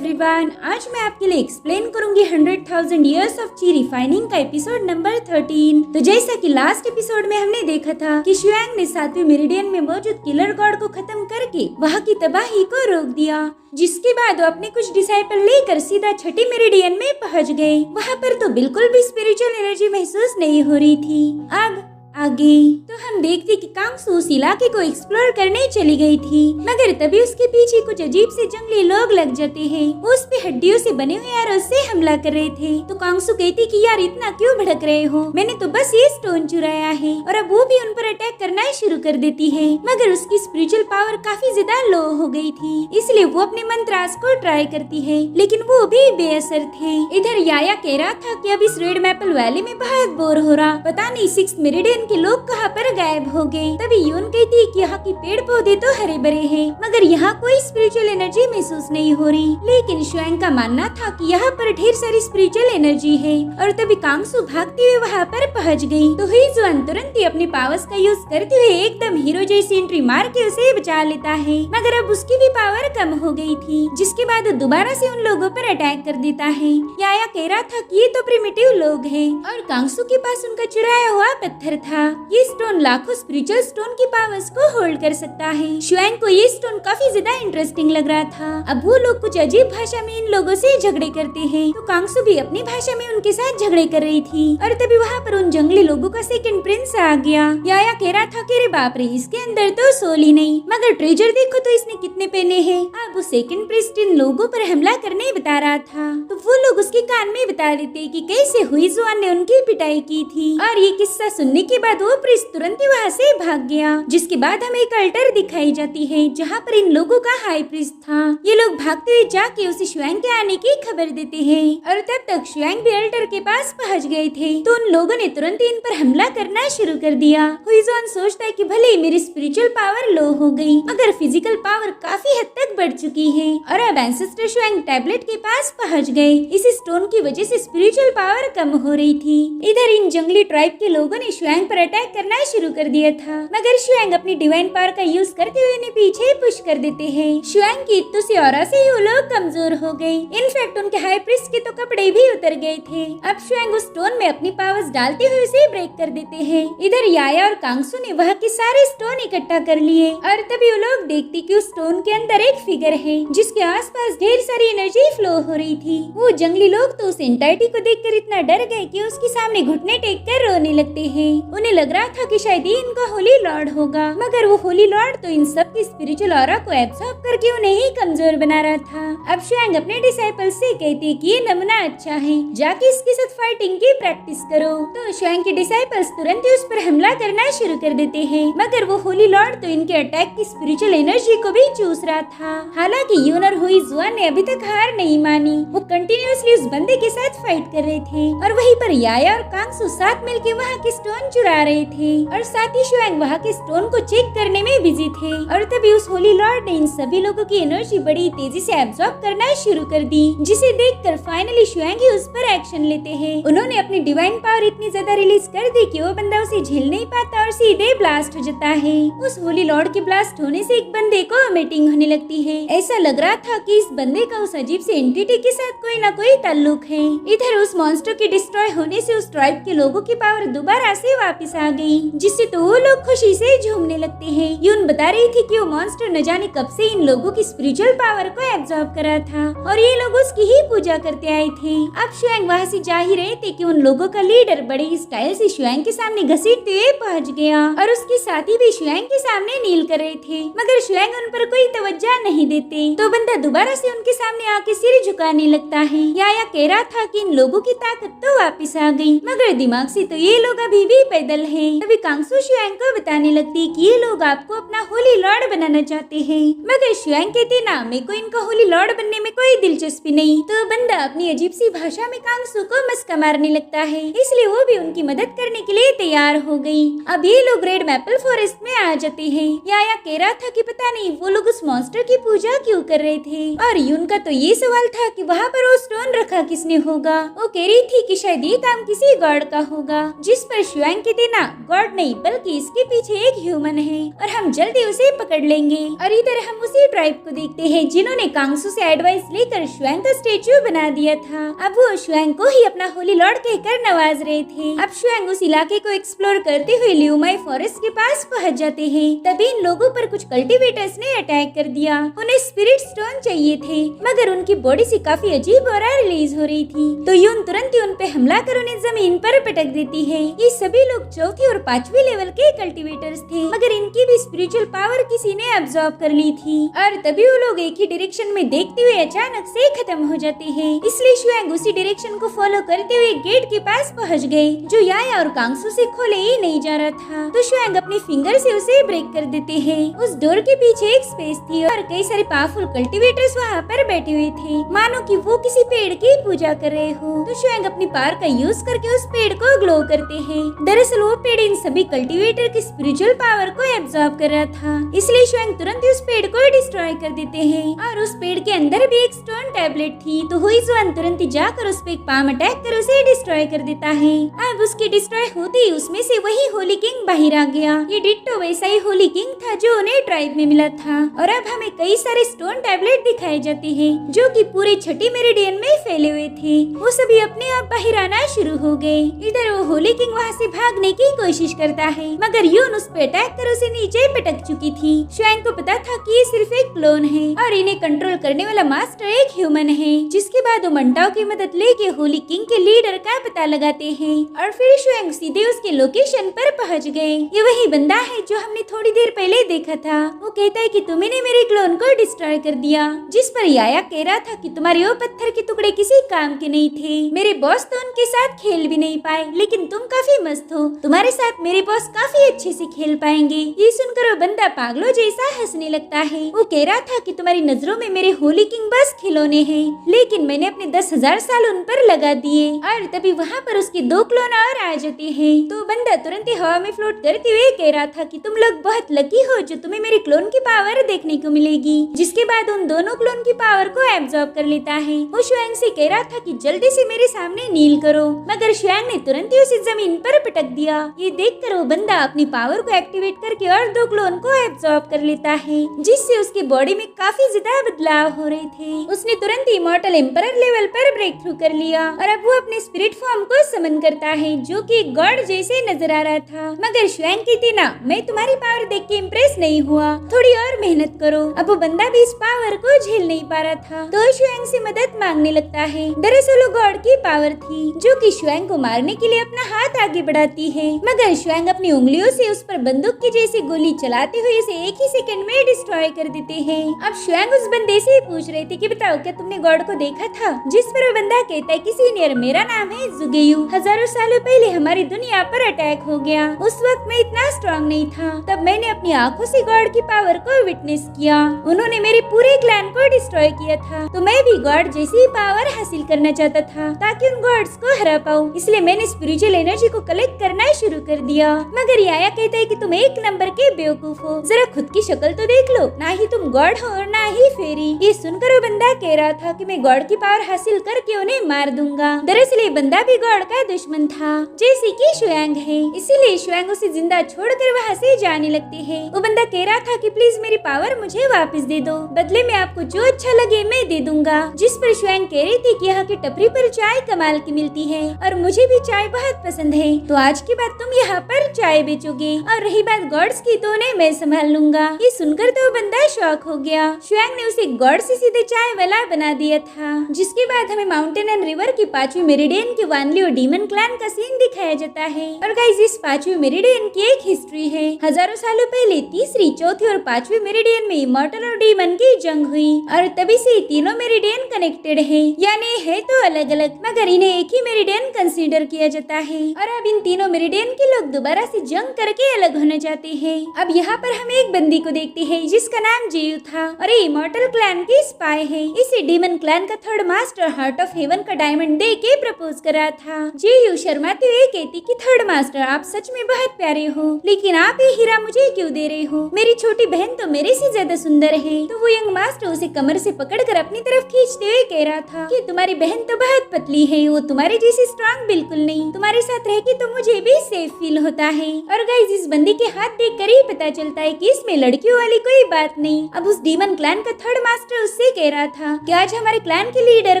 Everyone, आज मैं आपके लिए एक्सप्लेन करूंगी 100,000 इयर्स ऑफ ची रिफाइनिंग का एपिसोड नंबर 13। तो जैसा कि लास्ट एपिसोड में हमने देखा था कि शुआंग ने 7वें मेरिडियन में मौजूद किलर गॉड को खत्म करके वहाँ की तबाही को रोक दिया, जिसके बाद वो अपने कुछ डिसाइपल लेकर सीधा छठी मेरिडियन में पहुँच गए। वहाँ पर तो बिल्कुल भी स्पिरिचुअल एनर्जी महसूस नहीं हो रही थी। अब आगे तो हम देखते कि कांगसू उस इलाके को एक्सप्लोर करने चली गई थी, मगर तभी उसके पीछे कुछ अजीब से जंगली लोग लग जाते हैं। वो उस पे हड्डियों से बने हुए एरो से हमला कर रहे थे। तो कांगसू कहती कि यार इतना क्यों भड़क रहे हो, मैंने तो बस ये स्टोन चुराया है। और अब वो भी उन पर अटैक करना शुरू कर देती है, मगर उसकी स्पिरिचुअल पावर काफी ज्यादा लो हो गई थी, इसलिए वो अपने मंत्रास को ट्राई करती है, लेकिन वो भी बेअसर थे। इधर याया कह रहा था कि अब इस रेड मैपल वैली में बहुत बोर हो रहा, पता नहीं 6th मेरिडियन के लोग कहाँ पर गायब हो गए। तभी यून कहती है कि यहाँ की पेड़ पौधे तो हरे भरे हैं, मगर यहाँ कोई स्पिरिचुअल एनर्जी महसूस नहीं हो रही। लेकिन शुआंग का मानना था कि यहाँ पर ढेर सारी स्पिरिचुअल एनर्जी है। और तभी कांगसू भागते हुए वहाँ पर पहुँच गई। तो हुईजुआन तुरंत ही अपने पावर्स का यूज करते हुए एकदम हीरो जैसी एंट्री मार के उसे बचा लेता है, मगर अब उसकी भी पावर कम हो गई थी, जिसके बाद वो दोबारा से उन लोगों पर अटैक कर देता है। याया कह रहा था कि ये तो प्रिमिटिव लोग हैं, और कांगसू के पास उनका चुराया हुआ पत्थर था। ये स्टोन लाखों स्पिरिचुअल स्टोन की पावर्स को होल्ड कर सकता है। शुआंग को ये स्टोन काफी ज्यादा इंटरेस्टिंग लग रहा था। अब वो लोग कुछ अजीब भाषा में इन लोगों से झगड़े करते हैं, तो कांगसू भी अपनी भाषा में उनके साथ झगड़े कर रही थी। और तभी वहाँ पर उन जंगली लोगों का सेकंड प्रिंस आ गया। याया कह रहा था कि अरे बाप रे, इसके अंदर तो सोल ही नहीं, मगर ट्रेजर देखो तो इसने कितने पहने हैं। अब वो सेकंड प्रिंस इन लोगों पर हमला करने बता रहा था, तो वो लोग उसके कान में बता देते कि कैसे हुईजुआन ने उनकी पिटाई की थी। और ये किस्सा सुनने के बाद वो प्रिंस तुरंत ही वहाँ से भाग गया, जिसके बाद हमें एक अल्टर दिखाई जाती है जहाँ पर इन लोगों का हाई प्रिस्ट था। ये लोग भागते हुए जाके उसे शुआंग के आने की खबर देते हैं, और तब तक शुआंग भी अल्टर के पास पहुँच गए थे। तो उन लोगों ने तुरंत इन पर हमला करना शुरू कर दिया। हुईजुआन सोचता है कि भले ही मेरी स्पिरिचुअल पावर लो हो गई, मगर फिजिकल पावर काफी हद तक बढ़ चुकी है। और अब एंसेस्टर शुआंग टैबलेट के पास पहुँच गए। इस स्टोन की वजह से स्पिरिचुअल पावर कम हो रही थी। इधर इन जंगली ट्राइब के लोगों ने शुआंग पर अटैक करना शुरू कर दिया था, मगर शुआंग अपनी डिवाइन पावर का यूज करते हुए उन्हें पीछे पुश कर देते हैं। शुआंग की इत्तू से ऑरा से ही वो लोग कमजोर हो गए। इनफैक्ट उनके हाई प्रिस्ट के तो कपड़े भी उतर गए थे। अब शुआंग उस स्टोन में अपनी पावर्स डालते हुए उसे ब्रेक कर देते हैं। इधर याया और कांगसू ने वहाँ के सारे स्टोन इकट्ठा कर लिए, और तभी वो लोग देखते कि उस स्टोन के अंदर एक फिगर है, जिसके आसपास ढेर सारी एनर्जी फ्लो हो रही थी। वो जंगली लोग तो उस एंटाइटी को देखकर इतना डर गए कि उसके सामने घुटने टेक कर रोने लगते हैं। उन्हें लग रहा था कि शायद ये इनका होली लॉर्ड होगा, मगर वो होली लॉर्ड तो इन सब की स्पिरिचुअल ऑरा को एब्सॉर्ब करके उन्हें ही कमजोर बना रहा था। अब शुआंग अपने डिसाइपल से कहते कि ये नमूना अच्छा है, जाके इसके साथ फाइटिंग की प्रैक्टिस करो। तो शुआंग के डिसाइपल्स तुरंत ही उस पर हमला करना शुरू कर देते हैं, मगर वो होली लॉर्ड तो इनके अटैक की स्पिरिचुअल एनर्जी को भी चूस रहा था। हालांकि यून और हुईजुआन ने अभी तक हार नहीं मानी, वो कंटिन्यूअसली उस बंदे के साथ फाइट कर रहे थे, और वहीं पर याया और कांगसू साथ मिलकर वहाँ के स्टोन चुरा रहे थे, और साथ ही शुआंग वहाँ के स्टोन को चेक करने में बिजी थे। और तभी उस होली लॉर्ड ने इन सभी लोगों की एनर्जी बड़ी तेजी से एब्सॉर्ब करना शुरू कर दी, जिसे देखकर फाइनली शुआंग ही उस पर एक्शन लेते हैं। उन्होंने अपनी डिवाइन पावर इतनी ज्यादा रिलीज कर दी कि वो बंदा उसे झेल नहीं पाता और सीधे ब्लास्ट हो जाता है। उस होली लॉर्ड के ब्लास्ट होने से एक बंदे को वोमिटिंग होने लगती है। ऐसा लग रहा था कि इस बंदे का उस अजीब से एंटिटी के साथ कोई ना कोई ताल्लुक है। इधर उस मॉन्स्टर के डिस्ट्रॉय होने से उस ट्राइब के लोगों की पावर दोबारा से वापस आ गई, जिससे तो वो लोग खुशी से झूमने लगते हैं। यून बता रही थी कि वो मॉन्स्टर न जाने कब से इन लोगों की स्पिरिचुअल पावर को एब्सॉर्ब करा था, और ये लोग उसकी ही पूजा करते आए थे। अब शुआंग वहाँ से जा ही रहे थे कि उन लोगों का लीडर बड़े ही स्टाइल से शुआंग के सामने घसीटते हुए पहुँच गया, और उसके साथी भी शुआंग के सामने नील कर रहे थे, मगर शुआंग उन पर कोई तवज्जो नहीं देते। तो बंदा दोबारा से उनके सामने आके सिर झुकाने लगता है। याया कह रहा था कि इन लोगों की ताकत तो वापस आ गई, मगर दिमाग से तो ये लोग अभी भी पैदल हैं। तभी कांगसू शुआंग को बताने लगती कि ये लोग आपको अपना होली लॉर्ड बनाना चाहते हैं, मगर शुआंग कहते ना, मेरे को इनका होली लॉर्ड बनने में कोई दिलचस्पी नहीं। तो बंदा अपनी अजीब सी भाषा में कांगसू को मस्का मारने लगता है, इसलिए वो भी उनकी मदद करने के लिए तैयार हो गई। अब ये लोग रेड मैपल फॉरेस्ट में आ जाते हैं। याया कह रहा था कि पता नहीं वो लोग उस मॉन्स्टर की पूजा क्यों कर रहे थे, और यून का तो ये सवाल था कि वहाँ पर वो स्टोन रखा किसने होगा। वो कह रही थी कि शायद ये काम किसी गॉड का होगा, जिस पर शुआंग कहती कहते ना, गॉड नहीं बल्कि इसके पीछे एक ह्यूमन है और हम जल्दी उसे पकड़ लेंगे। और इधर हम उसी ट्राइब को देखते हैं जिन्होंने कांगसू से एडवाइस लेकर शुआंग का स्टेच्यू बना दिया था। अब वो शुआंग को ही अपना होली लॉर्ड कहकर नवाज रहे थे। अब शुआंग उस इलाके को एक्सप्लोर करते हुए लियुमाई फॉरेस्ट के पास पहुंच जाते हैं। तभी इन लोगों पर कुछ कल्टीवेटर्स ने अटैक कर दिया। उन्हें स्पिरिट स्टोन चाहिए थे, मगर उनकी बॉडी से काफी अजीब ऑरा रिलीज हो रही थी। तो यून तुरंत ही उन पे हमला कर उन्हें जमीन पर पटक देती है। ये सभी लोग चौथे और पांचवी लेवल के कल्टीवेटर्स थे, मगर इनकी भी स्पिरिचुअल पावर किसी ने अब्सॉर्ब कर ली थी और तभी वो लोग एक ही डायरेक्शन में देखते हुए अचानक से खत्म हो जाते हैं। इसलिए शुआंग उसी डायरेक्शन को फॉलो करते हुए गेट के पास पहुंच गए, जो याया और कांगसू से खोले ही नहीं जा रहा था। तो शुआंग अपने फिंगर से उसे ब्रेक कर देते हैं। उस डोर के पीछे एक स्पेस थी और कई सारे पावरफुल कल्टीवेटर्स वहाँ पर बैठे हुए थे, मानो कि वो किसी पेड़ की पूजा कर रहे हो। तो शुआंग अपनी पावर का यूज करके उस पेड़ को ग्लो करते हैं। दरअसल वो पेड़ इन सभी कल्टीवेटर की स्पिरिचुअल पावर को एब्सॉर्ब कर रहा था, इसलिए शुआंग तुरंत ही उस पेड़ को डिस्ट्रॉय कर देते हैं। और उस पेड़ के अंदर भी एक स्टोन टैबलेट थी, तो हुईजुआन तुरंत ही जाकर उस पे एक पाम अटैक कर उसे डिस्ट्रॉय कर देता है। अब उसके डिस्ट्रॉय होते ही उसमें से वही होली किंग बाहर आ गया। ये डिट्टो वैसा ही होली किंग था जो उन्हें ट्राइब में मिला था। और अब हमें कई सारे स्टोन टैबलेट दिखाए जाते हैं जो कि पूरे छठी मेरिडियन में फैले हुए थे। वो सभी अपने आप बाहर आना शुरू हो गए। इधर वो होली किंग वहाँ से भागने की कोशिश करता है, मगर यून उस पे अटैक कर उसे नीचे पटक चुकी थी। शुआंग को पता था कि ये सिर्फ एक क्लोन है और इन्हें कंट्रोल करने वाला मास्टर एक ह्यूमन है। जिसके बाद वो मंटाओ की मदद लेके होली किंग के लीडर का पता लगाते हैं और फिर शुआंग सीधे उसके लोकेशन पर पहुंच गए। ये वही बंदा है जो हमने थोड़ी देर पहले देखा था। वो कहता है कि तुमने मेरे क्लोन को डिस्ट्रॉय कर दिया, जिस पर याया कह रहा था कि तुम्हारे वो पत्थर के टुकड़े किसी काम के नहीं थे। मेरे बॉस तो उनके साथ खेल भी नहीं पाए, लेकिन तुम काफी मस्त हो, तुम्हारे साथ मेरे बॉस काफी अच्छे से खेल पाएंगे। ये सुनकर वो बंदा पागलों जैसा हंसने लगता है। वो कह रहा था कि तुम्हारी नजरों में मेरे होली किंग बस खिलौने हैं, लेकिन मैंने अपने 10,000 साल उन पर लगा दिए। और तभी वहाँ पर उसके 2 क्लोन और आ जाते हैं। तो बंदा तुरंत ही हवा में फ्लोट करते हुए कह रहा था कि तुम लोग बहुत लकी हो जो तुम्हें मेरे क्लोन की पावर देखने को मिलेगी। जिसके बाद उन दोनों क्लोन की पावर को एब्सॉर्ब कर लेता है। वो शुआंग से कह रहा था कि जल्दी से मेरे सामने नील करो, मगर शुआंग ने तुरंत ही उसे जमीन पर पटक दिया। ये देखकर वो बंदा अपनी पावर को एक्टिवेट करके और 2 क्लोन को एब्सॉर्ब कर लेता है, जिससे उसकी बॉडी में काफी ज्यादा बदलाव हो रहे थे। उसने तुरंत ही इमॉर्टल एम्परर लेवल पर ब्रेक थ्रू कर लिया और अब वो अपने स्पिरिट फॉर्म को समन करता है, जो कि गॉड जैसे नजर आ रहा था। मगर शुआंग कहती ना, मैं तुम्हारी पावर देख के इम्प्रेस नहीं हुआ, थोड़ी और मेहनत करो। अब वो बंदा भी इस पावर को झेल नहीं पा रहा था, तो शुआंग से मदद मांगने लगता है। दरअसल वो गॉड की पावर थी जो कि शुआंग को मारने के लिए अपना हाथ आगे बढ़ाती है, मगर शुआंग अपनी उंगलियों से उस पर बंदूक की जैसी गोली चलाते हुए इसे एक ही सेकंड में डिस्ट्रॉय कर देते हैं। अब शुआंग उस बंदे से पूछ रहे थे कि बताओ क्या तुमने गॉड को देखा था? जिस पर वो बंदा कहता है कि सीनियर मेरा नाम है जुगेयू, हजारों सालों पहले हमारी दुनिया पर अटैक हो गया। उस वक्त मैं इतना स्ट्रॉन्ग नहीं था, तब मैंने अपनी आंखों से गॉड की पावर को विटनेस किया। उन्होंने मेरे पूरे क्लैन को डिस्ट्रॉय किया था, तो मैं भी गॉड जैसी पावर हासिल करना चाहता था ताकि उन गॉड्स को हरा पाऊं। इसलिए मैंने स्पिरिचुअल एनर्जी को कलेक्ट करना शुरू कर दिया। मगर याया कहता है कि तुम एक नंबर के बेवकूफ हो, जरा खुद की शक्ल तो देख लो, ना ही तुम गॉड हो और ना ही फेरी। ये सुनकर वो बंदा कह रहा था कि मैं गॉड की पावर हासिल करके उन्हें मार दूंगा। दरअसल ये बंदा भी गॉड का दुश्मन था, जैसे कि शुआंग है। इसीलिए शुआंग उसे जिंदा छोड़कर वहाँ से जाने लगती है। वो बंदा कह रहा था कि प्लीज मेरी पावर मुझे वापस दे दो, बदले में आपको जो अच्छा लगे मैं दे दूंगा। जिस पर शुआंग कह रही थी कि यहाँ की टपरी पर चाय कमाल की मिलती है और मुझे भी चाय बहुत पसंद है, तो आज के बाद तुम यहाँ पर चाय बेचोगे, और रही बात गॉड्स की तो उन्हें मैं संभाल लूंगा। ये सुनकर तो बंदा शॉक हो गया। शुआंग ने उसे गॉड से सीधे चाय वाला बना दिया था। जिसके बाद हमें माउंटेन एंड रिवर की 5वीं मेरिडियन के वानली और डीमन क्लैन का सीन दिखाया जाता है। और गाइस इस 5वीं मेरिडियन की एक हिस्ट्री है। हजारों सालों पहले तीसरी, चौथी और 5वीं मेरिडियन में इमॉर्टल और डीमन की जंग हुई और तभी से तीनों मेरिडियन कनेक्टेड है, यानी है तो अलग अलग मगर इन्हें एक ही मेरिडियन कंसीडर किया जाता है। और अब इन तीनों मेरिडियन के लोग दोबारा से जंग करके अलग होना चाहते हैं। अब यहाँ पर हम एक बंदी को देखते हैं जिसका नाम जेयू था और ये इमॉर्टल क्लैन की स्पाई है। इसे डीमन क्लैन का third master heart of haven का डायमंड दे के प्रपोज करा था। जेयू शर्माते हुए कहती कि थर्ड मास्टर आप सच में बहुत प्यारे हो, लेकिन आप ये हीरा मुझे क्यों दे रहे हो? मेरी छोटी बहन तो मेरे से ज्यादा सुंदर है। तो वो यंग मास्टर उसे कमर से पकड़कर अपनी तरफ खींचते हुए कह रहा था कि तुम्हारी बहन तो बहुत पतली है, वो तुम्हारे जैसी स्ट्रांग बिल्कुल नहीं, तुम्हारे साथ रह के तो मुझे मुझे भी सेफ फील होता है। और गाइस इस बंदी के हाथ देखकर ही पता चलता है कि इसमें लड़कियों वाली कोई बात नहीं। अब उस डीमन क्लैन का थर्ड मास्टर उससे कह रहा था कि आज हमारे क्लैन के लीडर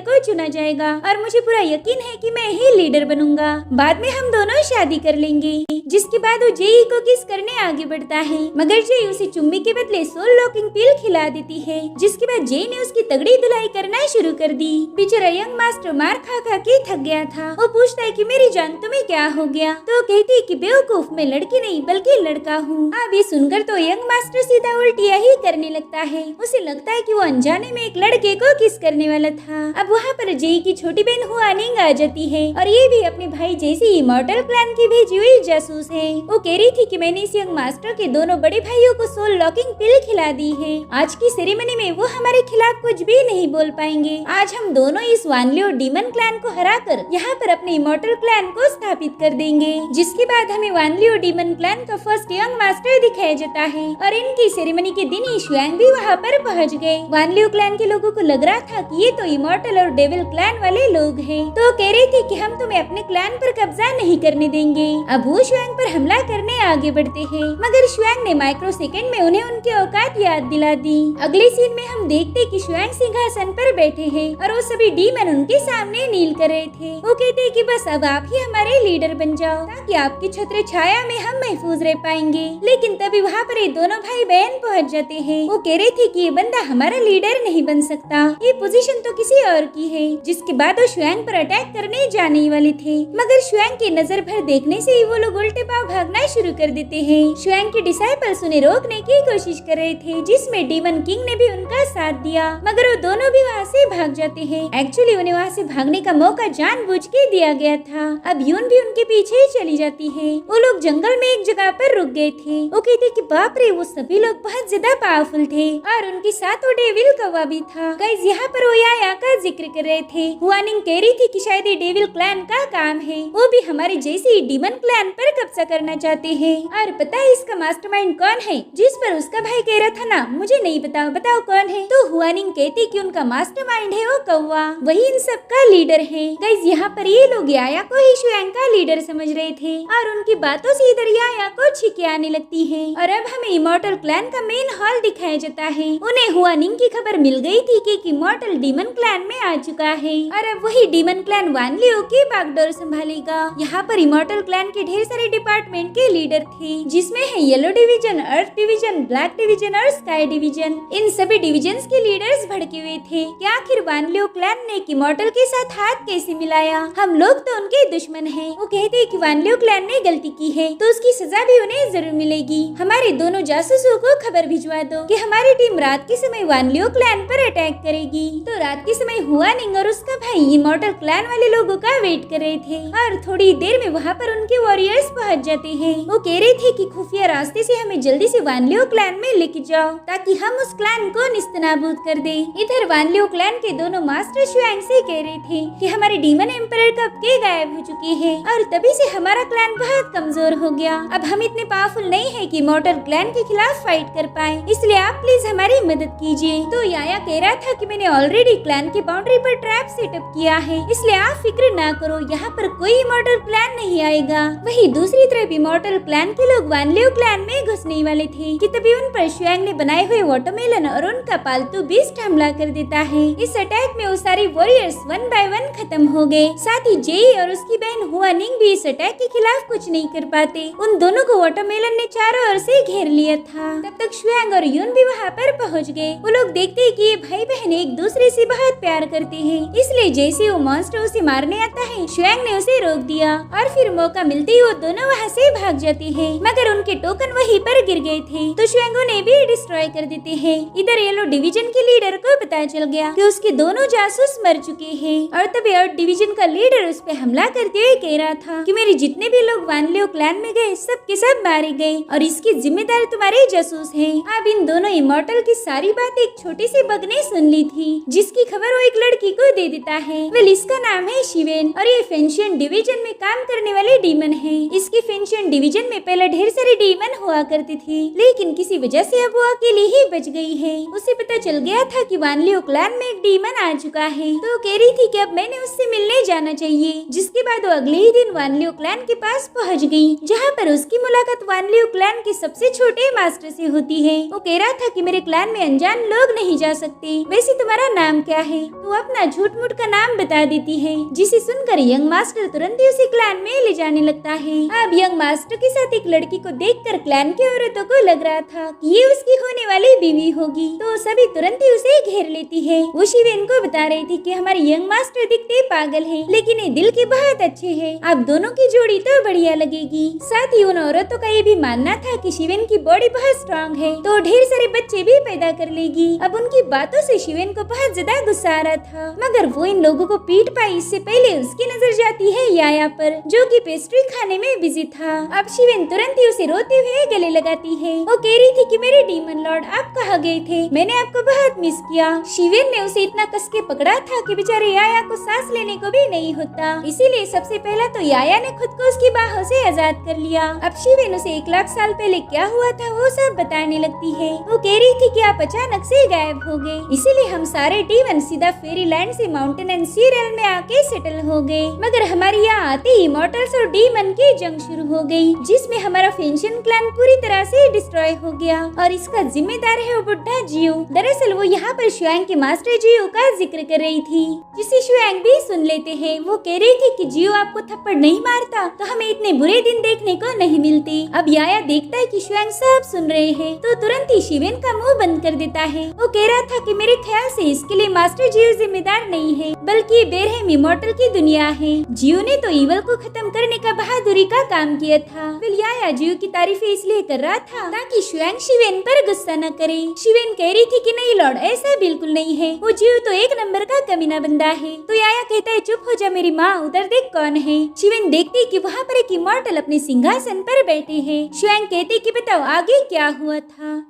को चुना जाएगा और मुझे पूरा यकीन है कि मैं ही लीडर बनूंगा। बाद में हम दोनों शादी कर लेंगे। जिसके बाद वो जेई को किस करने आगे बढ़ता है, मगर जेई उसे चुम्बी के बदले सोल लॉकिंग पिल खिला देती है। जिसके बाद जेई ने उसकी तगड़ी धुलाई करना शुरू कर दी। बेचारा यंग मास्टर मार खा खा के थक गया था। वो पूछता है कि मेरी जान तुम्हें क्या हो गया, तो वो कहती है कि बेवकूफ मैं लड़की नहीं बल्कि लड़का हूँ। अब ये सुनकर तो यंग मास्टर सीधा उल्टिया ही करने लगता है। उसे लगता है कि वो अनजाने में एक लड़के को किस करने वाला था। अब वहाँ पर जेई की छोटी बहन हुआनिंग आ जाती है और ये भी अपने भाई जैसी इमॉर्टल क्लैन की भेजी हुई जासूस है। वो कह रही थी कि मैंने इस यंग मास्टर के दोनों बड़े भाइयों को सोल लॉकिंग पिल खिला दी है। आज की सेरेमनी में वो हमारे खिलाफ कुछ भी नहीं बोल पाएंगे। आज हम दोनों इस वानली और डीमन क्लैन को हराकर यहाँ पर अपने इमॉर्टल क्लैन को स्थापित कर देंगे। जिसके बाद हमें वानली और डीमन क्लैन का फर्स्ट यंग मास्टर दिखाया जाता है और इनकी सेरेमनी के दिन ही शुआंग भी वहाँ पर पहुँच गए। वानलियो क्लैन के लोगों को लग रहा था कि ये तो इमॉर्टल और डेविल क्लैन वाले लोग हैं, तो कह रही थी कि हम तुम्हें अपने क्लैन पर कब्जा नहीं करने देंगे। अब वो शुआंग पर हमला करने आगे बढ़ते हैं, मगर शुआंग ने माइक्रो सेकंड में उन्हें उनकी औकात याद दिला दी। अगले सीन में हम देखते कि शुआंग सिंहासन पर बैठे हैं और वो सभी डीमन उनके सामने नील कर रहे थे। वो कहते हैं कि बस अब आप ही हमारे लीडर बन जाओ ताकि आपकी छत्र छाया में हम महफूज रह पाएंगे। लेकिन तभी वहाँ पर ये दोनों भाई बहन पहुँच जाते हैं। वो कह रहे थे कि ये बंदा हमारा लीडर नहीं बन सकता, ये पोजीशन तो किसी और की है। जिसके बाद वो शुआंग पर अटैक करने जाने वाले थे, मगर शुआंग की नजर भर देखने से ही वो लोग उल्टे पांव भागना शुरू कर देते हैं। शुआंग के डिसाइपल्स उन्हें रोकने की कोशिश कर रहे थे, जिसमें डीमन किंग ने भी उनका साथ दिया, मगर वो दोनों भी वहाँ से भाग जाते हैं। एक्चुअली उन्हें वहाँ से भागने का मौका जानबूझ के दिया गया था। अब यून भी उनके पीछे चली जाती है। वो लोग जंगल में एक जगह पर रुक गए थे। वो कहते कि बाप रे, वो सभी लोग बहुत ज्यादा पावरफुल थे और उनके साथ वो डेविल कौवा भी था। गाइस यहाँ पर वो याया का जिक्र कर रहे थे। हुआनिंग कह रही थी कि शायद ये डेविल क्लैन का काम है, वो भी हमारे जैसी डीमन क्लैन पर कब्जा करना चाहते हैं। और पता है इसका मास्टरमाइंड कौन है? जिस पर उसका भाई कह रहा था ना, मुझे नहीं पता, बताओ कौन है? तो हुआनिंग कहती कि उनका मास्टरमाइंड है वो कौवा, वही इन सब का लीडर है। गाइस यहाँ पर ये लोग याया को ही शुआंग का लीडर समझ रहे थे और उनकी बातों से इधर याया को छिके आने लगती है। और अब हमें इमॉर्टल क्लैन का मेन हॉल दिखाया जाता है। उन्हें हुआनिंग की खबर मिल गई थी कि इमॉर्टल डीमन क्लैन में आ चुका है और अब वही डीमन क्लैन वानलियो की बागडोर संभालेगा। यहाँ पर इमॉर्टल क्लैन के ढेर सारे डिपार्टमेंट के लीडर थे, जिसमें है येलो डिवीजन, अर्थ डिवीजन, ब्लैक डिवीजन और स्काई डिवीजन। इन सभी डिविजन्स के लीडर्स भड़के हुए थे कि आखिर वानलियो क्लैन ने इमॉर्टल के साथ हाथ कैसे मिलाया, हम लोग तो उनके दुश्मन हैं। वो कहते हैं कि वानलियो क्लैन ने गलती की है तो उसकी सजा भी उन्हें जरूर मिलेगी। हमारे दोनों जासूसों को खबर भिजवा दो कि हमारी टीम रात के समय वानलियो क्लैन पर अटैक करेगी। तो रात के समय हुआनिंग और उसका भाई इमॉर्टल क्लैन वाले लोगों का वेट कर रहे थे और थोड़ी देर में वहाँ पर उनके वॉरियर्स पहुँच जाते हैं। वो कह रहे थे कि खुफिया रास्ते से हमें जल्दी से वानलियो क्लैन में लेके जाओ ताकि हम उस क्लैन को निस्तनाबूद कर दे। इधर वानलियो क्लैन के दोनों मास्टर शुआंग से कह रहे थे कि हमारे डीमन एम्परर कब के गायब हो चुके हैं और तभी से हमारा क्लैन बहुत कमजोर हो गया। अब हम इतने पावरफुल नहीं है कि इमॉर्टल क्लैन के खिलाफ फाइट कर पाए, इसलिए आप प्लीज हमारी मदद कीजिए। तो याया कह रहा था कि मैंने ऑलरेडी क्लैन की बाउंड्री पर ट्रैप सेटअप किया है, इसलिए आप फिक्र ना करो, यहाँ पर कोई इमॉर्टल क्लैन नहीं आएगा। वही दूसरी तरफ इमॉर्टल क्लैन के लोग वानलियो क्लैन में घुसने वाले थे कि तभी उन पर शुआंग ने बनाए हुए वाटरमेलन और उनका पालतू बीस्ट हमला कर देता है। इस अटैक में वो सारे वॉरियर्स वन बाय वन खत्म हो गए। साथ ही जेई और उसकी बहन हुआनिंग भी इस अटैक के खिलाफ कुछ नहीं कर पाते। उन दोनों को वाटरमेलन ने चारों ओर से घेर लिया था। तब तक शुआंग और यून भी वहाँ पर पहुँच गए। वो लोग देखते हैं कि ये भाई बहन एक दूसरे से बहुत प्यार करते हैं, इसलिए जैसे वो मॉन्स्टर उसे मारने आता है शुआंग ने उसे रोक दिया और फिर मौका मिलते ही वो दोनों वहाँ से भाग जाते हैं, मगर उनके टोकन वहीं पर गिर गए थे तो शुआंग उन्हें भी डिस्ट्रॉय कर देते हैं। इधर येलो डिवीजन के लीडर को पता चल गया कि उसके दोनों जासूस मर चुके हैं और तभी अर्थ डिवीजन का लीडर उस पे हमला करते हुए कह रहा था कि मेरे जितने भी लोग वानलियो क्लैन में गए सब के सब मारे गए और इसकी जिम्मेदार तुम्हारे जासूस हैं। अब इन दोनों इमॉर्टल की सारी बात एक छोटे से बग ने सुन ली थी, जिसकी खबर वो एक लड़की को दे देता है। वेल इसका नाम है शिवेन और ये फेंशियन डिवीजन में काम करने वाले डीमन है। इसकी फेंशियन डिवीजन में पहले ढेर सारे डीमन हुआ करते थे, लेकिन किसी वजह से अब वो अकेली ही बच गई है। उसे पता चल गया था कि वानलियो क्लैन में एक डीमन आ चुका है, तो कह रही थी कि अब मैंने उससे मिलने जाना चाहिए। जिसके बाद वो अगले ही दिन वानलियो क्लैन क्लैन के पास पहुंच गई, जहां पर उसकी मुलाकात वानलियो क्लैन के सबसे छोटे मास्टर से होती है। वो कह रहा था कि मेरे क्लैन में अनजान लोग नहीं जा सकते। वैसे तुम्हारा नाम क्या है? तो अपना झूठ मूठ का नाम बता देती है, जिसे सुनकर यंग मास्टर तुरंत ही उसे क्लैन में ले जाने लगता है। अब यंग मास्टर के साथ एक लड़की को देखकर क्लैन की औरतों को लग रहा था कि ये उसकी होने वाली बीवी होगी, तो सभी तुरंत ही उसे घेर लेती है। वो शिवेन को बता रही थी कि हमारे यंग मास्टर दिखते पागल है, लेकिन ये दिल के बहुत अच्छे हैं। आप दोनों की जोड़ी तो बढ़िया लगेगी। साथ ही उन औरतों का ये भी मानना था कि शिवेन की बॉडी बहुत स्ट्रांग है, तो ढेर सारे बच्चे भी पैदा कर लेगी। अब उनकी बातों से शिवेन को बहुत ज्यादा गुस्सा आ रहा था, मगर वो इन लोगों को पीट पाई इससे पहले उसकी नजर जाती है याया पर, जो कि पेस्ट्री खाने में बिजी था। अब शिवेन तुरंत ही उसे रोते हुए गले लगाती है। वो कह रही थी कि मेरे डीमन लॉर्ड आप कहाँ गए थे? मैंने आपको बहुत मिस किया। शिवेन ने उसे इतना कस के पकड़ा था कि बेचारे याया को सांस लेने को भी नहीं होता। इसीलिए सबसे पहला तो याया ने खुद को उसकी बाहों से आजाद कर लिया। अब शिवेन उसे 1 लाख साल पहले क्या हुआ था वो सब बताने लगती है। वो कह रही थी कि आप अचानक से गायब हो गए, इसीलिए हम सारे डीमन सीधा फेरीलैंड से माउंटेन एंड सी रेल में आके सेटल हो गए। मगर हमारे यहाँ आते ही इमॉर्टल्स और डीमन की जंग शुरू हो गई, जिसमें हमारा फेंशन क्लैन पूरी तरह से डिस्ट्रॉय हो गया और इसका जिम्मेदार है वो बुढ़ा जियो। दरअसल वो यहाँ पर शुआंग के मास्टर जियो का जिक्र कर रही थी, जिसे शुआंग भी सुन लेते हैं। वो कह रही थी कि जियो आपको थप्पड़ नहीं मारता तो हमें इतने बुरे दिन देखने को नहीं मिलते। अब याया देखता है कि शुआंग सब सुन रहे हैं, तो तुरंत ही शिवेन का मुंह बंद कर देता है। वो कह रहा था कि मेरे ख्याल से इसके लिए मास्टर जियो जिम्मेदार नहीं है, बल्कि बेरहम इमॉर्टल की दुनिया है। जियो ने तो ईवल को खत्म करने का बहादुरी का काम किया था। फिर याया जियो की तारीफें इसलिए कर रहा था ताकि शुआंग शिवेन पर गुस्सा न करे। शिवेन कह रही थी कि नहीं लॉर्ड, ऐसा बिल्कुल नहीं है, वो जियो तो 1 नंबर का कमीना बंदा है। तो याया कहता है चुप हो जा मेरी माँ, उधर देख कौन है। शिवेन देखती कि वहाँ पर एक इमॉर्टल अपने सिंहासन पर बैठे हैं। शुआंग कहती कि बताओ आगे क्या हुआ था,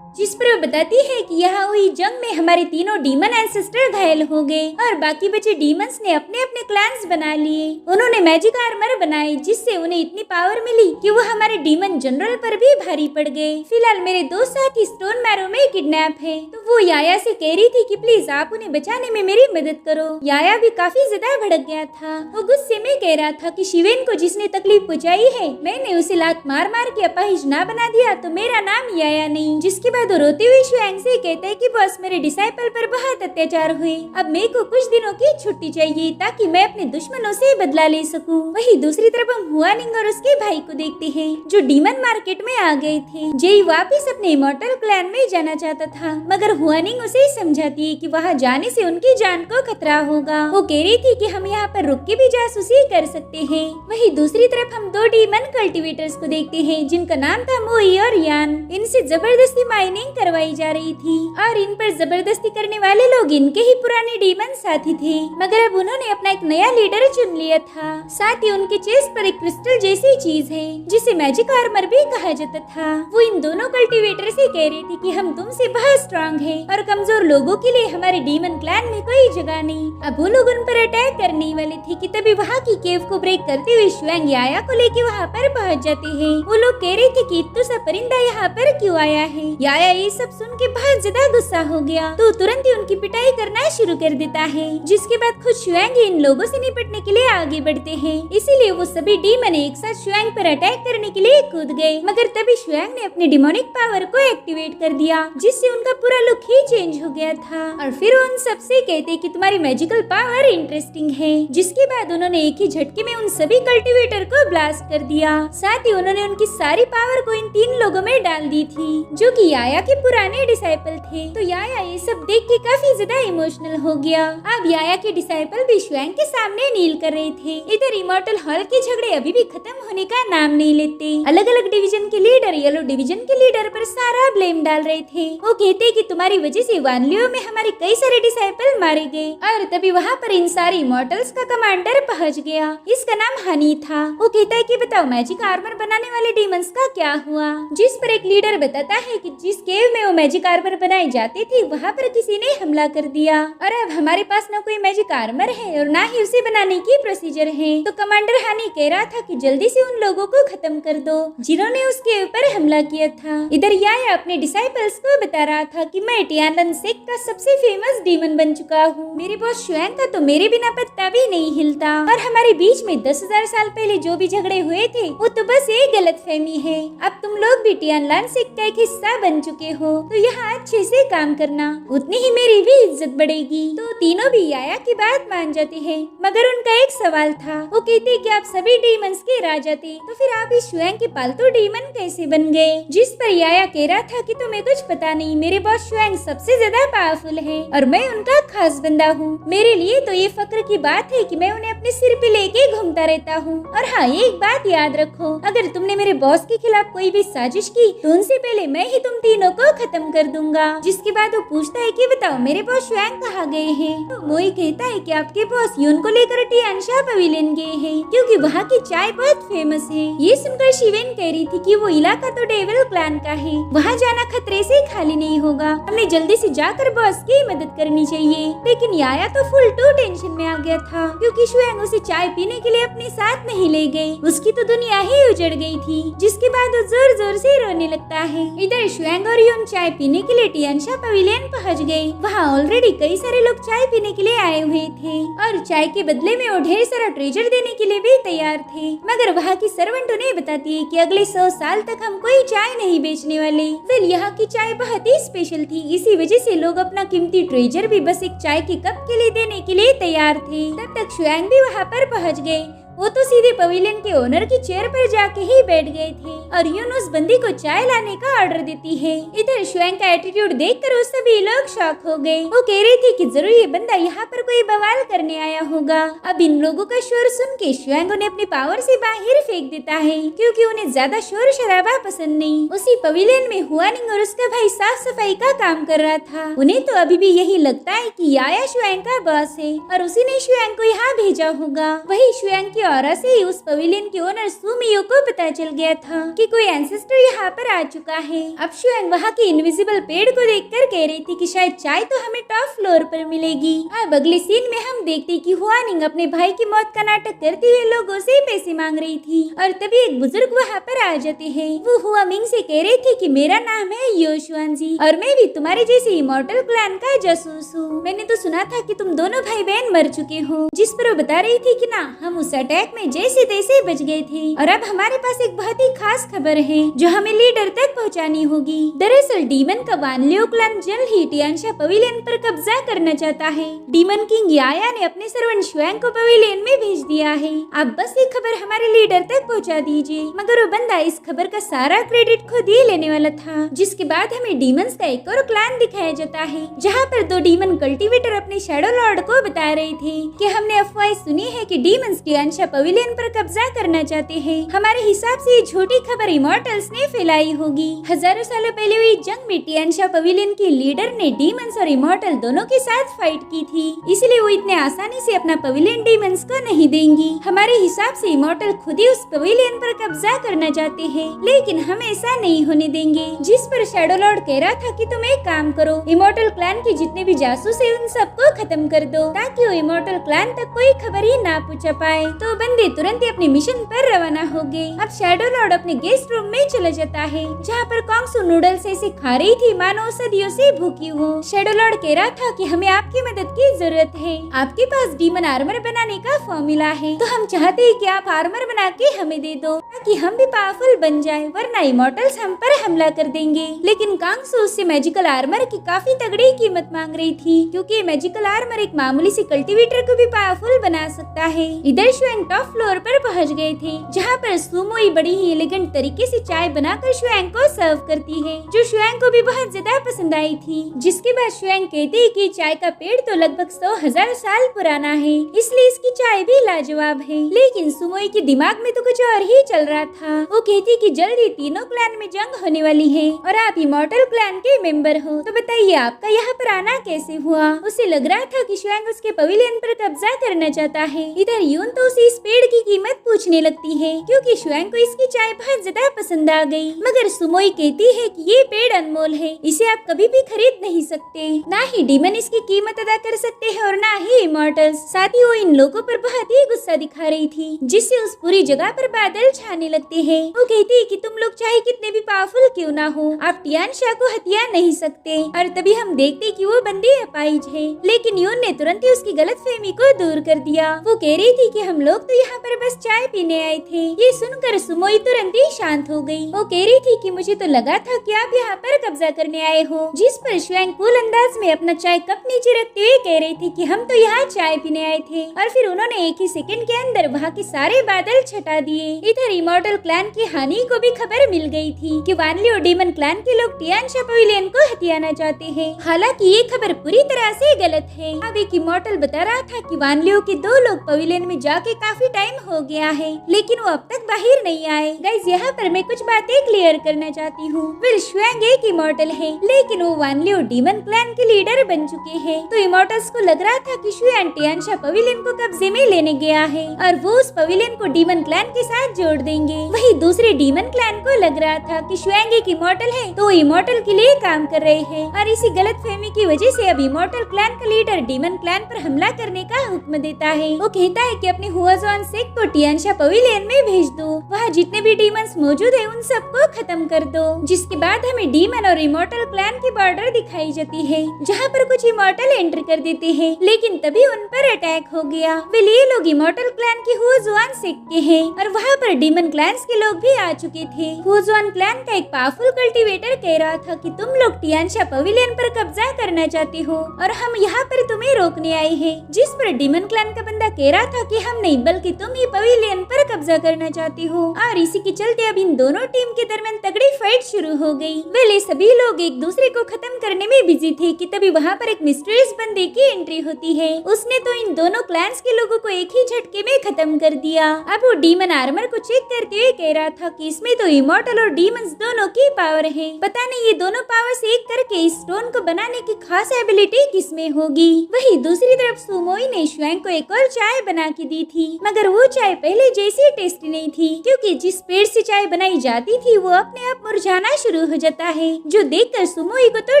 जिस पर वो बताती है कि यहाँ हुई जंग में हमारे तीनों डीमन एंसेस्टर घायल हो गए और बाकी बचे डीमंस ने अपने अपने क्लैंस बना लिए। उन्होंने मैजिक आर्मर बनाए, जिससे उन्हें इतनी पावर मिली कि वो हमारे डीमन जनरल पर भी भारी पड़ गए। फिलहाल मेरे 2 साथी स्टोन मैरो में किडनैप है, तो वो याया से कह रही थी कि प्लीज आप उन्हें बचाने में मेरी मदद करो। याया भी काफी ज्यादा भड़क गया था। वो गुस्से में कह रहा था कि शिवेन को जिसने तकलीफ पहुँचाई है, मैंने उसे लात मार मार के अपाहिज ना बना दिया तो मेरा नाम याया नहीं। जिसके बाद तो रोते हुए शुआंग से कहते हैं कि बस मेरे डिसाइपल पर बहुत अत्याचार हुए, अब मेरे को कुछ दिनों की छुट्टी चाहिए ताकि मैं अपने दुश्मनों से बदला ले सकूं। वहीं दूसरी तरफ हम हुआनिंग और उसके भाई को देखते हैं, जो डीमन मार्केट में आ गए थे। जेई वापस अपने इमॉर्टल क्लैन में जाना चाहता था, मगर हुआनिंग उसे समझाती है कि वहाँ जाने से उनकी जान को खतरा होगा। वो कह रही थी कि हम यहाँ पर रुक के भी जासूसी कर सकते हैं। वहीं दूसरी तरफ हम 2 डीमन कल्टिवेटर्स को देखते हैं, जिनका नाम था मोई और यान। इनसे जबरदस्ती माइनिंग करवाई जा रही थी और इन पर जबरदस्ती करने वाले लोग इनके ही पुराने डीमन साथी थे, मगर अब उन्होंने अपना एक नया लीडर चुन लिया था। साथ ही उनके चेस्ट पर एक क्रिस्टल जैसी चीज है, जिसे मैजिक आर्मर भी कहा जाता था। वो इन दोनों कल्टिवेटर से कह रही थी कि हम तुमसे बहुत स्ट्रांग हैं और कमजोर लोगों के लिए हमारे डीमन क्लैन में कोई जगह नहीं। अब वो लोग उन पर अटैक करने वाले थे कि तभी वहाँ की केव को ब्रेक करते हुए शुआंग याया को लेके वहाँ पर पहुँच जाते हैं। वो लोग कह रहे थे कि इतना सा परिंदा यहाँ पर क्यों आया है। याया ये सब सुन के बहुत ज्यादा गुस्सा हो गया, तो तुरंत ही उनकी पिटाई करना शुरू कर देता है। जिसके बाद खुद शुआंग इन लोगों से निपटने के लिए आगे बढ़ते हैं। इसीलिए वो सभी डीमन एक साथ शुआंग पर अटैक करने के लिए कूद गए, मगर तभी शुआंग ने अपने डिमोनिक पावर को एक्टिवेट कर दिया, जिससे उनका पूरा लुक ही चेंज हो गया था। और फिर उन सबसे कहते कि तुम्हारी मैजिकल पावर इंटरेस्टिंग है। जिसके बाद उन्होंने एक ही झटके में उन सभी कल्टिवेटर को ब्लास्ट कर दिया। साथ ही उन्होंने उनकी सारी पावर को इन 3 लोगों में डाल दी थी, जो कि याया के पुराने डिसाइपल थे। तो याया ये सब देख के काफी ज्यादा इमोशनल हो गया। अब याया के डिसाइपल भी शुआंग के सामने नील कर रहे थे। इधर इमॉर्टल हॉल के झगड़े अभी भी खत्म होने का नाम नहीं लेते। अलग अलग डिवीजन के लीडर येलो डिवीजन के लीडर पर सारा ब्लेम डाल रहे थे। वो कहते कि तुम्हारी वजह से वानलियो में हमारे कई सारे डिसाइपल मारे गए। और तभी वहाँ पर इन सारे इमॉर्टल्स का कमांडर पहुँच गया। इसका नाम हनी था। वो कहता है कि बताओ मैजिक आर्मर बनाने वाले डीमंस का क्या हुआ। जिस पर एक लीडर बताता है कि जिस जिस केव में वो मैजिक आर्मर बनाए जाते थे वहाँ पर किसी ने हमला कर दिया और अब हमारे पास न कोई मैजिक आर्मर है और ना ही उसे बनाने की प्रोसीजर है। तो कमांडर हानी कह रहा था कि जल्दी से उन लोगों को खत्म कर दो जिन्होंने उस केव पर हमला किया था। इधर याया अपने डिसाइपल्स को बता रहा था कि मैं टियानलन सेक्ट का सबसे फेमस डीमन बन चुका हूँ। मेरे बॉस शुएंग का तो मेरे बिना पत्ता भी नहीं हिलता और हमारे बीच में 10,000 साल पहले जो भी झगड़े हुए थे वो तो बस एक गलतफहमी है। अब तुम लोग भी टियानलन सेक्ट का एक हिस्सा बन चुके हो तो यहाँ अच्छे से काम करना, उतनी ही मेरी भी इज्जत बढ़ेगी। तो तीनों भी याया की बात मान जाते हैं, मगर उनका एक सवाल था। वो कहते कि आप सभी डीमंस के राजा थे तो फिर आप इस शुएंग के पालतू डीमन कैसे बन गए? जिस पर याया कह रहा था कि तुम्हें कुछ पता नहीं, मेरे बॉस शुएंग सबसे ज्यादा पावरफुल है और मैं उनका खास बंदा हूँ। मेरे लिए तो ये फक्र की बात है कि मैं उन्हें अपने सिर पे लेके घूमता रहता हूँ। और हाँ, एक बात याद रखो, अगर तुमने मेरे बॉस के खिलाफ कोई भी साजिश की तो उनसे पहले मैं ही तुम तीनों को खत्म कर दूंगा। जिसके बाद वो पूछता है कि बताओ मेरे बॉस शुएंग कहाँ गए हैं? तो मोई कहता है कि आपके बॉस यून को लेकर टियानशा पवेलियन गए हैं क्योंकि वहाँ की चाय बहुत फेमस है। ये सुनकर शिवेन कह रही थी कि वो इलाका तो डेविल क्लैन का है, वहाँ जाना खतरे से खाली नहीं होगा, हमें जल्दी से जाकर बॉस की मदद करनी चाहिए। लेकिन याया तो फुल टू टेंशन में आ गया था क्योंकि शुएंग उसे चाय पीने के लिए अपने साथ नहीं ले गए। उसकी तो दुनिया ही उजड़ गई थी। जिसके बाद वो जोर जोर से रोने लगता है। इधर शुएंग और यून चाय पीने के लिए टियानशा पवेलियन पहुँच गए। वहाँ ऑलरेडी कई सारे लोग चाय पीने के लिए आए हुए थे और चाय के बदले में वो ढेर सारा ट्रेजर देने के लिए भी तैयार थे। मगर वहाँ की सर्वेंट उन्हें बताती है कि अगले 100 साल तक हम कोई चाय नहीं बेचने वाले। फिर यहाँ की चाय बहुत ही स्पेशल थी, इसी वजह से लोग अपना कीमती ट्रेजर भी बस एक चाय के कप के लिए देने के लिए तैयार थे। तब तक शुएंग भी वहाँ पर पहुँच गए। वो तो सीधे पवेलियन के ओनर की चेयर पर जाके ही बैठ गए थे और यून उस बंदी को चाय लाने का ऑर्डर देती है। इधर शुएंग का एटीट्यूड देखकर उस सभी लोग शॉक हो गए। वो कह रही थी कि जरूर ये बंदा यहाँ पर कोई बवाल करने आया होगा। अब इन लोगों का शोर सुन के शुएंग उन्हें अपनी पावर से बाहर फेंक देता है क्योंकि उन्हें ज्यादा शोर शराबा पसंद नहीं। उसी पवेलियन में हुआनिंग और उसका भाई साफ सफाई का काम कर रहा था। उन्हें तो अभी भी यही लगता है कि याया शुएंग का बॉस है और उसी ने शुएंग को यहाँ भेजा होगा। वही शुएंग की औरत से ही उस पवेलियन के ओनर सुमियो को पता चल गया था कि कोई एंसेस्टर यहाँ पर आ चुका है। अब शुएंग वहाँ के इनविजिबल पेड़ को देखकर कह रही थी कि शायद चाय तो हमें टॉप फ्लोर पर मिलेगी। अब अगले सीन में हम देखते कि हुआनिंग अपने भाई की मौत का नाटक करते हुए लोगों से पैसे मांग रही थी और तभी एक बुजुर्ग वहाँ पर आ जाते हैं। वो हुआमिंग से कह रही थी कि मेरा नाम है यो शुआनजी और मैं भी तुम्हारे जैसे इमॉर्टल क्लैन का जासूस हूँ। मैंने तो सुना था कि तुम दोनों भाई बहन मर चुके हो। जिस पर वो बता रही थी कि ना, हम उस अटैक में जैसे तैसे बच गए थे और अब हमारे पास एक बहुत ही खास खबर है जो हमें लीडर तक पहुंचानी होगी। दरअसल डीमन का वान लियो क्लैन जल्द ही टियानशा पवेलियन पर कब्जा करना चाहता है। डीमन किंग याया ने अपने सर्वेंट शुएंग को पवेलियन में भेज दिया है। आप बस ये खबर हमारे लीडर तक पहुंचा दीजिए। मगर वो बंदा इस खबर का सारा क्रेडिट खुद ही लेने वाला था। जिसके बाद हमें डीमंस का एक और क्लैन दिखाया जाता है जहाँ पर 2 डीमन कल्टीवेटर अपने शैडो लॉर्ड को बता रहे थे कि हमने अफवाह सुनी है कि डीमंस टियानशा पवेलियन पर कब्जा करना चाहते हैं। हमारे हिसाब से ये झूठी खबर इमॉर्टल्स ने फैलाई होगी। हजारों सालों पहले हुई जंग में टियानशा पवेलियन के लीडर ने डीमंस और इमॉर्टल दोनों के साथ फाइट की थी, इसलिए वो इतने आसानी से अपना पवेलियन डीमंस को नहीं देंगी। हमारे हिसाब से इमॉर्टल खुद ही उस पवेलियन पर कब्जा करना चाहते हैं, लेकिन हम ऐसा नहीं होने देंगे। जिस पर शैडो लॉर्ड कह रहा था कि तुम एक काम करो, इमॉर्टल क्लैन के जितने भी जासूस है उन सबको खत्म कर दो ताकि वो इमॉर्टल क्लैन तक कोई खबर ही ना पहुंचा पाए। तो बंदे तुरंत ही अपने मिशन पर रवाना हो गए। अब शैडो लॉर्ड अपने गेस्ट रूम में चला जाता है जहाँ पर कॉन्गसू नूडल्स ऐसे खा रही थी मानो सदियों से भूखी हो। शैडो लॉर्ड कह रहा था कि हमें आपकी मदद की जरूरत है। आपके पास डीमन आर्मर बनाने का फॉर्मूला है तो हम चाहते हैं कि आप आर्मर बना के हमें दे दो ताकि हम भी पावरफुल बन जाए, वरना इमॉर्टल्स हम पर हमला कर देंगे। लेकिन कॉन्गसू उससे मैजिकल आर्मर की काफी तगड़ी कीमत मांग रही थी क्योंकि मैजिकल आर्मर एक मामूली से कल्टीवेटर को भी पावरफुल बना सकता है। इधर शुएंग टॉप फ्लोर पर पहुंच गए थे जहाँ पर सुमोई बड़ी ही एलिगेंट तरीके से चाय बनाकर शुएंग को सर्व करती है जो शुएंग को भी बहुत ज्यादा पसंद आई थी। जिसके बाद शुएंग कहती है कि चाय का पेड़ तो लगभग 100,000 साल पुराना है, इसलिए इसकी चाय भी लाजवाब है। लेकिन सुमोई के दिमाग में तो कुछ और ही चल रहा था। वो कहती कि जल्द ही तीनों क्लैन में जंग होने वाली है और आप इमॉर्टल क्लैन के मेंबर हो, तो बताइए आपका यहाँ पर आना कैसे हुआ। उसे लग रहा था कि शुएंग उसके पवेलियन पर कब्जा करना चाहता है। इधर यून तो उसे इस पेड़ की कीमत पूछने लगती है क्योंकि शुआंग को इसकी चाय बहुत ज्यादा पसंद आ गई। मगर सुमोई कहती है कि ये पेड़ अनमोल है, इसे आप कभी भी खरीद नहीं सकते। ना ही डीमन इसकी कीमत अदा कर सकते हैं और ना ही इमॉर्टल्स। साथ ही वो इन लोगों पर बहुत ही गुस्सा दिखा रही थी, जिससे उस पूरी जगह पर बादल छाने लगते हैं। वो कहती है कि तुम लोग चाहे कितने भी पावरफुल क्यों ना हो, आप टियानशा को हथिया नहीं सकते। और तभी हम देखते कि वो बंदी अपाहिज है, लेकिन यून ने तुरंत ही उसकी गलतफहमी को दूर कर दिया। वो कह रही थी कि हम लोग तो यहाँ पर बस चाय पीने आए थे। ये सुनकर सुमोई तुरंत ही शांत हो गई। वो कह रही थी कि मुझे तो लगा था कि आप यहाँ पर कब्जा करने आए हो। जिस पर शुआंग कूल अंदाज में अपना चाय कप नीचे रखते हुए कह रही थी कि हम तो यहाँ चाय पीने आए थे। और फिर उन्होंने एक ही सेकंड के अंदर वहाँ के सारे बादल छटा दिए। इधर इमॉर्टल क्लैन की हानि को भी खबर मिल गई थी कि वानली और डीमन क्लैन के लोग टियानशा पवेलियन को हथियाना चाहते हैं। हालांकि ये खबर पूरी तरह से गलत है। अब एक इमॉर्टल बता रहा था कि वानलियों के 2 लोग पवेलियन में जाके काफी टाइम हो गया है, लेकिन वो अब तक बाहर नहीं आए। गाइस, यहाँ पर मैं कुछ बातें क्लियर करना चाहती हूँ। वेल, शुआंग एक इमॉर्टल है, लेकिन वो वानली और डीमन क्लैन के लीडर बन चुके हैं। तो इमॉर्टल्स को लग रहा था कि शुआंग टियानशा पवेलियन को कब्जे में लेने गया है और वो उस पवेलियन को डीमन क्लैन के साथ जोड़ देंगे। वही दूसरे डीमन क्लैन को लग रहा था कि शुआंग एक इमॉर्टल है, तो इमॉर्टल के लिए काम कर रहे हैं। और इसी गलतफहमी की वजह से अब इमॉर्टल क्लैन का लीडर डीमन क्लैन पर हमला करने का हुक्म देता है। वो कहता है कि अपने हुआजॉन सेक को टियानशा पवेलियन में भेज दो, वहाँ जितने भी डीमंस मौजूद है उन सबको खत्म कर दो। जिसके बाद हमें डीमन और इमॉर्टल क्लैन की बॉर्डर दिखाई जाती है, जहाँ पर कुछ इमॉर्टल एंटर कर देते हैं, लेकिन तभी उन पर अटैक हो गया। वे ये लोग इमॉर्टल क्लैन के हुआजॉन सेक के हैं और वहाँ पर डीमन क्लैंस के लोग भी आ चुके थे। हुआजॉन क्लैन का एक पावरफुल कल्टीवेटर कह रहा था कि तुम लोग टियानशा पवेलियन पर कब्जा करना चाहते हो और हम यहाँ पर तुम्हें रोकने आए हैं। जिस पर डीमन क्लैन का बंदा कह रहा था कि हम नहीं बल्कि तुम ही पवेलियन पर कब्जा करना चाहते हो। और इसी के चलते अब इन दोनों टीम के दरमियान तगड़ी फाइट शुरू हो गई। वेले सभी लोग एक दूसरे को खत्म करने में बिजी थे कि तभी वहाँ पर एक मिस्टीरियस बंदे की एंट्री होती है। उसने तो इन दोनों क्लैंस के लोगों को एक ही झटके में खत्म कर दिया। अब वो डीमन आर्मर को चेक करते हुए कह रहा था कि इसमें तो इमॉर्टल और डीमंस दोनों की पावर है। पता नहीं ये दोनों पावर्स एक करके इस स्टोन को बनाने की खास एबिलिटी किसमें होगी। वही दूसरी तरफ सुमोई ने शुआंग को एक और चाय बना के दी थी, मगर वो चाय पहले जैसी टेस्टी नहीं थी, क्योंकि जिस पेड़ से चाय बनाई जाती थी वो अपने आप मुरझाना शुरू हो जाता है, जो देखकर सुमोई को तो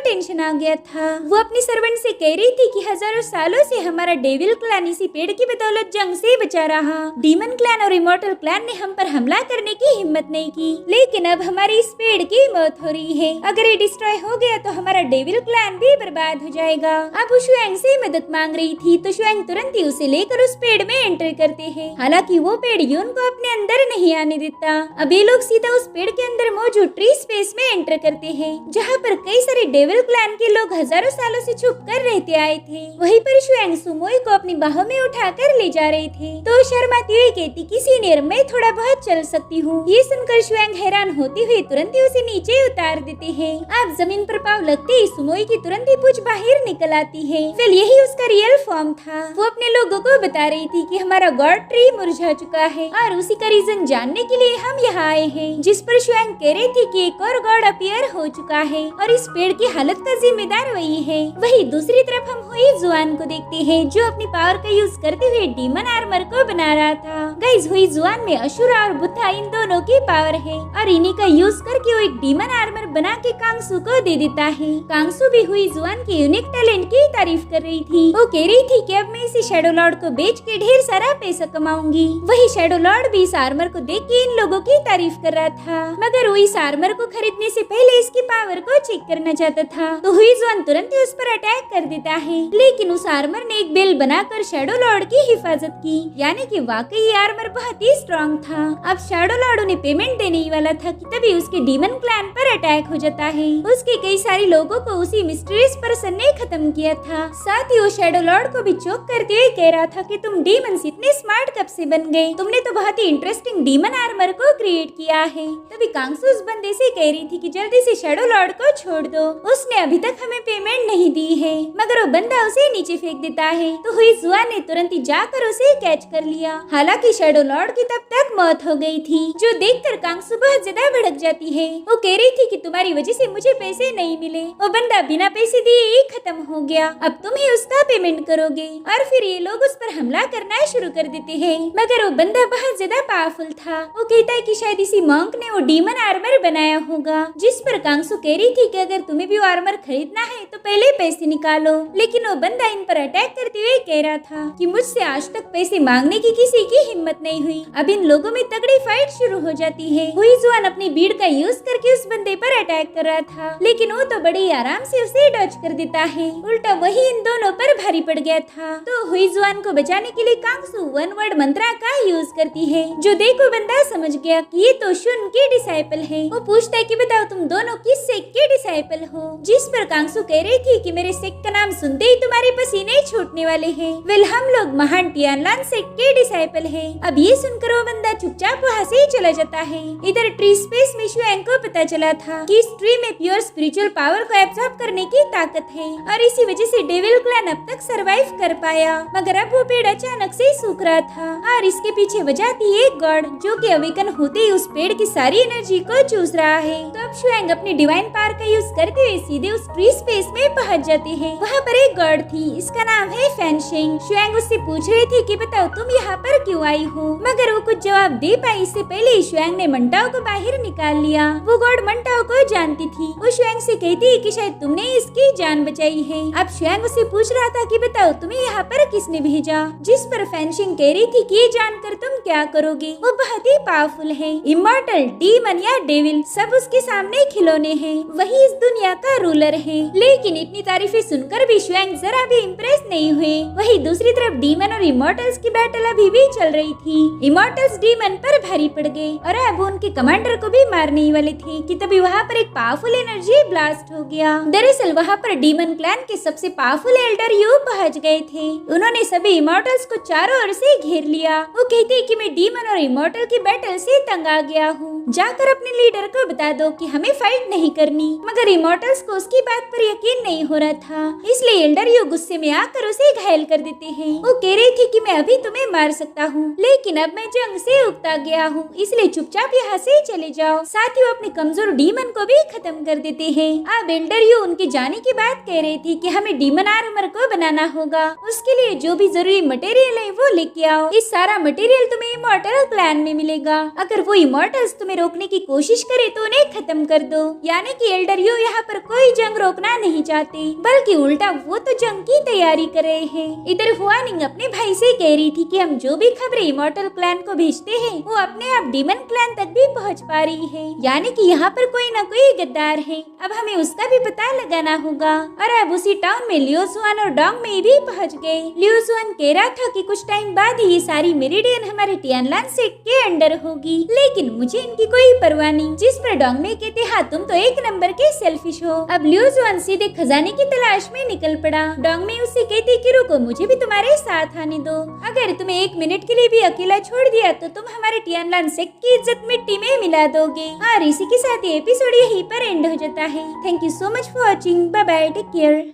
टेंशन आ गया था। वो अपनी सर्वेंट से कह रही थी कि हजारों सालों से हमारा डेविल क्लैन इसी पेड़ की बदौलत जंग से बचा रहा। डीमन क्लैन और इमॉर्टल क्लैन ने हम पर हमला करने की हिम्मत नहीं की, लेकिन अब हमारी इस पेड़ की मौत हो रही है। अगर ये डिस्ट्रॉय हो गया तो हमारा डेविल क्लैन भी बर्बाद हो जाएगा। अब वो शुआंग से मदद मांग रही थी, तो शुआंग तुरंत ही उसे लेकर उस पेड़ में एंटर करते हैं। हालांकि वो पेड़ यून को अपने अंदर नहीं आने देता। अब ये लोग सीधा उस पेड़ के अंदर मौजूद ट्री स्पेस में एंटर करते हैं, जहाँ पर कई सारे डेविल क्लैन के लोग हजारों सालों से छुप कर रहते आए थे। वहीं पर शुआंग सुमोई को अपनी बाहों में उठाकर ले जा रहे थे, तो शर्माती हुई कहती कि सीनियर मैं थोड़ा बहुत चल सकती हूँ। ये सुनकर शुआंग हैरान होते हुए तुरंत ही उसे नीचे उतार देते हैं। अब जमीन पर पाँव लगते ही सुमोई की तुरंत ही पूंछ बाहर निकल आती है। फिर यही उसका रियल फॉर्म था। वो अपने लोगों को बता रही थी कि हमारा गॉड ट्री मुरझा चुका है और उसी का रीजन जानने के लिए हम यहाँ आए हैं। जिस पर शुआंग कह रही थी कि एक और गॉड अपीयर हो चुका है और इस पेड़ की हालत का जिम्मेदार वही है। वही दूसरी तरफ हम हुई जुआन को देखते हैं, जो अपनी पावर का यूज करते हुए डीमन आर्मर को बना रहा था। गाइस, हुई जुआन में अशुरा और बुद्धा इन दोनों की पावर है और इन्हीं का यूज करके वो एक डीमन आर्मर बना के कांगसू को दे देता है। कांगसू भी हुई जुआन के यूनिक टैलेंट की तारीफ कर रही थी। वो कह रही थी कि अब मैं इसी शैडो लॉर्ड को बेच के ढेर सारा पैसा कमाऊंगी। वही शैडो लॉर्ड भी इस आर्मर को देख के इन लोगों की तारीफ कर रहा था, मगर वो इस आर्मर को खरीदने से पहले इसकी पावर को चेक करना चाहता था। तो हुई जुआन तुरंत ही उस पर अटैक कर देता है, लेकिन उस आर्मर ने एक बेल बनाकर शैडो लॉर्ड की हिफाजत की, यानी कि वाकई ये आर्मर बहुत ही स्ट्रॉन्ग था। अब शैडो लॉर्ड उन्हें पेमेंट देने ही वाला था कि तभी उसके डीमन क्लैन पर अटैक हो जाता है। उसके कई सारे लोगों को उसी मिस्टीरियस पर्सन ने खत्म किया था। साथ ही वो शैडो लॉर्ड को भी चौक करते हुए कह रहा था कि तुम डीमंस इतने स्मार्ट कब से बन गए? तुमने तो बहुत ही इंटरेस्टिंग डीमन आर्मर को क्रिएट किया है। तभी कांगसू उस बंदे से कह रही थी कि जल्दी से शैडो लॉर्ड को छोड़ दो, उसने अभी तक हमें पेमेंट नहीं दी है। मगर वो बंदा उसे नीचे फेंक देता है, तो हुई जुआन ने तुरंत ही जाकर उसे कैच कर लिया। हालांकि शैडो लॉर्ड की तब तक मौत हो गई थी, जो देखकर कांगसू बहुत ज्यादा भड़क जाती है। वो कह रही थी कि तुम्हारी वजह से मुझे पैसे नहीं मिले, वो बंदा बिना पैसे दिए ही खत्म हो गया, अब तुम ही उसका पेमेंट करोगे। और फिर ये लोग उस पर हमला करना शुरू कर देते देते हैं। मगर वो बंदा बहुत ज्यादा पावरफुल था। वो कहता है कि शायद इसी मॉन्क ने वो डीमन आर्मर बनाया होगा। जिस पर कांगसू कह रही थी कि अगर तुम्हें भी वो आर्मर खरीदना है तो पहले पैसे निकालो। लेकिन वो बंदा इन पर अटैक करते हुए कह रहा था कि मुझसे आज तक पैसे मांगने की किसी की हिम्मत नहीं हुई। अब इन लोगों में तगड़ी फाइट शुरू हो जाती है। हुईजुआन अपनी भीड़ का यूज करके उस बंदे पर अटैक कर रहा था, लेकिन वो तो बड़ी आराम से उसे डॉज कर देता है। उल्टा वही इन दोनों पर भारी पड़ गया था। तो हुईजुआन को बचाने के लिए कांगसू वन वर्ड मंत्रा का यूज करती है। जो देखो बंदा समझ गया कि ये तो शुन के डिसाइपल है। वो पूछता है कि बताओ तुम दोनों किस सेक्ट के डिसाइपल हो। जिस पर कांगसू कह रही थी कि मेरे सेक्ट का नाम सुनते ही तुम्हारे पसीने छूटने वाले हैं। वेल हम लोग महान टियानलान सेक्ट के डिसाइपल हैं। अब ये सुनकर वो बंदा चुपचाप वहाँ से चला जाता है। इधर ट्री स्पेस में शुएंग को पता चला था कि इस ट्री में प्योर स्पिरिचुअल पावर को एब्सॉर्ब करने की ताकत है और इसी वजह से डेविल क्लैन अब तक सरवाइव कर पाया। मगर अब वो पेड़ अचानक से सूख रहा था और इसके पीछे वजह थी एक गॉड जो कि अवेकन होते ही उस पेड़ की सारी एनर्जी को चूस रहा है। तो अब शुएंग अपनी डिवाइन पावर का यूज करते हुए सीधे उस ट्री स्पेस में पहुंच जाते हैं। वहाँ पर एक गॉड थी, इसका नाम है फैनशिंग। शुएंग उससे पूछ रही थी कि बताओ तुम यहाँ पर क्यों आई हो। मगर वो कुछ जवाब दे पाई इससे पहले शुएंग ने मंटाओ को बाहर निकाल लिया। वो गॉड मंटाओ को जानती थी। वो शुएंग से कहती है कि शायद तुमने इसकी जान बचाई है। अब शुएंग उससे पूछ रहा था कि बताओ तुम्हें यहाँ पर किसने भेजा। जिस पर फैनशिंग कह रही थी कि ये जानकर तुम क्या करोगे। वो बहुत ही पावरफुल है, इमॉर्टल, डीमन या डेविल सब उसके सामने खिलौने हैं। वही इस दुनिया का रूलर है। लेकिन इतनी तारीफें सुनकर भी शुएंग जरा भी इम्प्रेस नहीं हुए। वही दूसरी तरफ डीमन और इमॉर्टल्स की बैटल अभी भी चल रही थी। इमॉर्टल्स डीमन पर भारी पड़ गए और अब उनके कमांडर को भी मारने ही वाले थे कि तभी वहाँ पर एक पावरफुल एनर्जी ब्लास्ट हो गया। दरअसल वहाँ पर डीमन क्लैन के सबसे पावरफुल एल्डर यू पहुँच गए थे। उन्होंने सभी इमॉर्टल्स को चारों ओर से घेर लिया। वो कहते हैं कि मैं डीमन और इमॉर्टल की बैटल से तंग आ गया हूँ। जाकर अपने लीडर को बता दो कि हमें फाइट नहीं करनी। मगर इमॉर्टल्स को उसकी बात पर यकीन नहीं हो रहा था, इसलिए एल्डर यू गुस्से में आकर उसे घायल कर देते हैं। वो कह रही थी कि मैं अभी तुम्हें मार सकता हूँ, लेकिन अब मैं जंग से उगता गया हूँ, इसलिए चुपचाप यहाँ से चले जाओ। साथ ही वो अपने कमजोर डीमन को भी खत्म कर देते हैं। अब एल्डर यू उनके जाने की बात कह रही थी कि हमें डीमन आर्मर को बनाना होगा। उसके लिए जो भी जरूरी मटेरियल है वो लेके आओ। इस सारा मटेरियल तुम्हें इमॉर्टल क्लैन में मिलेगा। अगर वो इमॉर्टल्स तुम्हें रोकने की कोशिश करे तो उन्हें खत्म कर दो। यानी कि एल्डर यू यहाँ पर कोई जंग रोकना नहीं चाहते, बल्कि उल्टा वो तो जंग की तैयारी कर रहे हैं। इधर हुआनिंग अपने भाई से कह रही थी कि हम जो भी खबरें इमॉर्टल क्लैन को भेजते हैं वो अपने आप डीमन क्लैन तक भी पहुँच पा रही है। यानी कि यहाँ पर कोई न कोई गद्दार है। अब हमें उसका भी पता लगाना होगा। और अब उसी टाउन में लियोजुआन और डोंग में भी पहुँच गए। लियोजुआन कह रहा था कि कुछ टाइम बाद ही ये सारी मेरिडियन हमारे टियानलान सेक्ट के अंडर होगी, लेकिन मुझे इनकी कोई परवाह नहीं। जिस पर डोंग में कहते हाँ तुम तो एक नंबर के सेल्फिश हो। अब लियोजुआन सीधे खजाने की तलाश में निकल पड़ा। डोंग में उससे कहती कि रुको मुझे भी तुम्हारे साथ आने दो। अगर तुम्हें एक मिनट के लिए भी अकेला छोड़ दिया तो तुम हमारे टियानलान सेक्ट की इज्जत मिट्टी में मिला दोगे। और इसी के साथ ये एपिसोड यहीं पर एंड हो जाता है। Thank you so much for watching. Bye bye, take care.